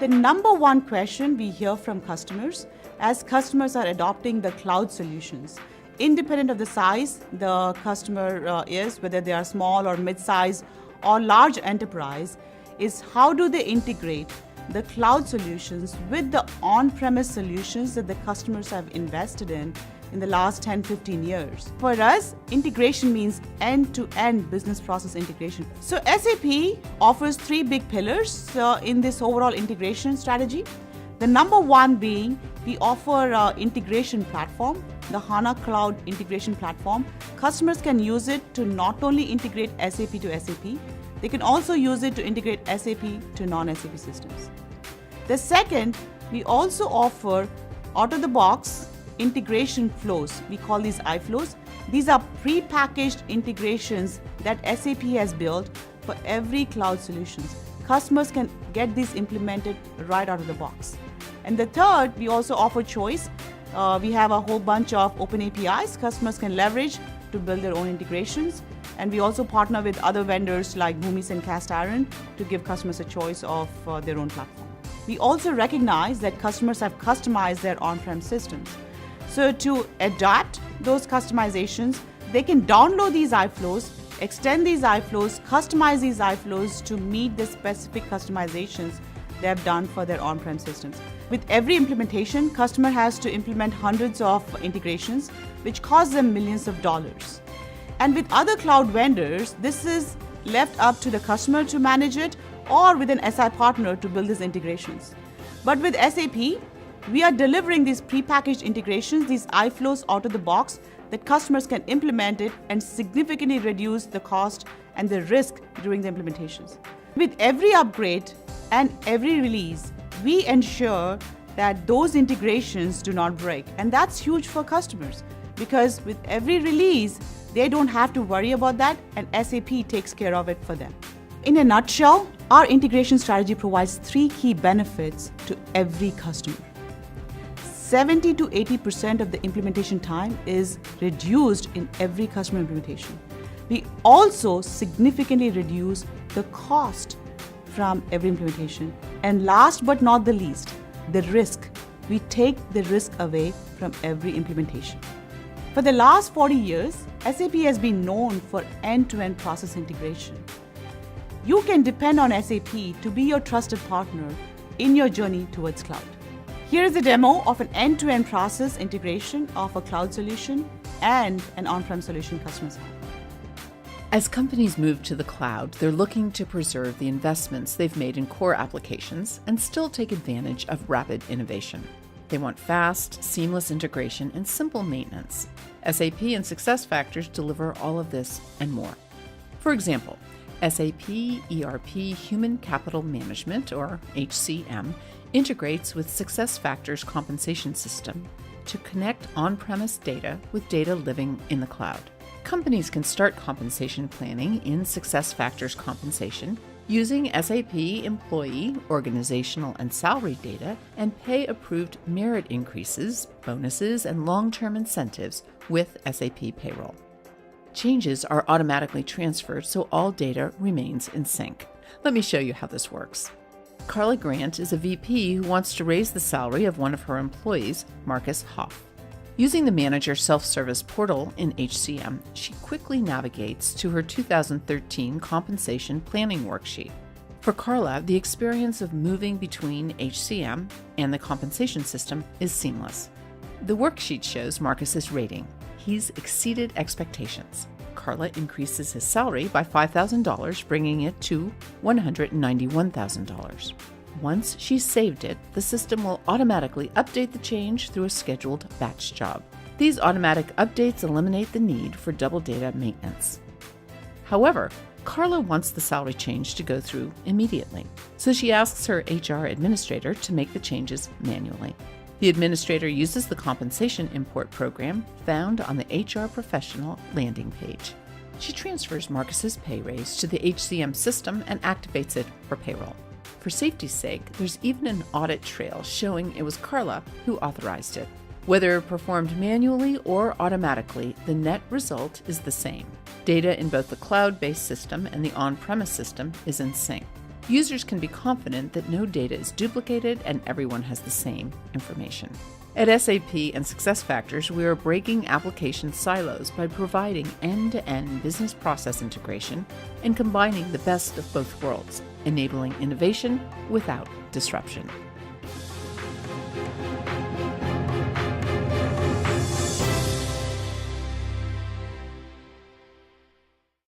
The number one question we hear from customers as customers are adopting the cloud solutions, independent of the size the customer is, whether they are small or mid-size or large enterprise, is how do they integrate the cloud solutions with the on-premise solutions that the customers have invested in the last 10-15 years. For us, integration means end-to-end business process integration. So SAP offers three big pillars in this overall integration strategy. The number one being we offer integration platform, the HANA Cloud Integration Platform. Customers can use it to not only integrate SAP to SAP, they can also use it to integrate SAP to non-SAP systems. The second, we also offer out-of-the-box integration flows. We call these iFlows. These are pre-packaged integrations that SAP has built for every cloud solutions. Customers can get these implemented right out of the box. And the third, we also offer choice. We have a whole bunch of open APIs customers can leverage to build their own integrations. And we also partner with other vendors like Boomis and Cast Iron to give customers a choice of their own platform. We also recognize that customers have customized their on-prem systems. So to adapt those customizations, they can download these iFlows, extend these iFlows, customize these iFlows to meet the specific customizations they have done for their on-prem systems. With every implementation, customer has to implement hundreds of integrations, which cost them millions of dollars. And with other cloud vendors, this is left up to the customer to manage it or with an SI partner to build these integrations. But with SAP, we are delivering these pre-packaged integrations, these iFlows out of the box that customers can implement it and significantly reduce the cost and the risk during the implementations. With every upgrade and every release, we ensure that those integrations do not break. And that's huge for customers because with every release, they don't have to worry about that and SAP takes care of it for them. In a nutshell, our integration strategy provides three key benefits to every customer. 70 to 80% of the implementation time is reduced in every customer implementation. We also significantly reduce the cost from every implementation. And last but not the least, the risk. We take the risk away from every implementation. For the last 40 years, SAP has been known for end-to-end process integration. You can depend on SAP to be your trusted partner in your journey towards cloud. Here is a demo of an end-to-end process integration of a cloud solution and an on-prem solution customers have. As companies move to the cloud, they're looking to preserve the investments they've made in core applications and still take advantage of rapid innovation. They want fast, seamless integration and simple maintenance. SAP and SuccessFactors deliver all of this and more. For example, SAP ERP Human Capital Management, or HCM, integrates with SuccessFactors compensation system to connect on-premise data with data living in the cloud. Companies can start compensation planning in SuccessFactors compensation using SAP employee, organizational, and salary data and pay approved merit increases, bonuses, and long-term incentives with SAP payroll. Changes are automatically transferred so all data remains in sync. Let me show you how this works. Carla Grant is a VP who wants to raise the salary of one of her employees, Marcus Hoff. Using the manager self-service portal in HCM, she quickly navigates to her 2013 compensation planning worksheet. For Carla, the experience of moving between HCM and the compensation system is seamless. The worksheet shows Marcus's rating. He's exceeded expectations. Carla increases his salary by $5,000, bringing it to $191,000. Once she's saved it, the system will automatically update the change through a scheduled batch job. These automatic updates eliminate the need for double data maintenance. However, Carla wants the salary change to go through immediately, so she asks her HR administrator to make the changes manually. The administrator uses the compensation import program found on the HR professional landing page. She transfers Marcus's pay raise to the HCM system and activates it for payroll. For safety's sake, there's even an audit trail showing it was Carla who authorized it. Whether performed manually or automatically, the net result is the same. Data in both the cloud-based system and the on-premise system is in sync. Users can be confident that no data is duplicated and everyone has the same information. At SAP and SuccessFactors, we are breaking application silos by providing end-to-end business process integration and combining the best of both worlds, enabling innovation without disruption.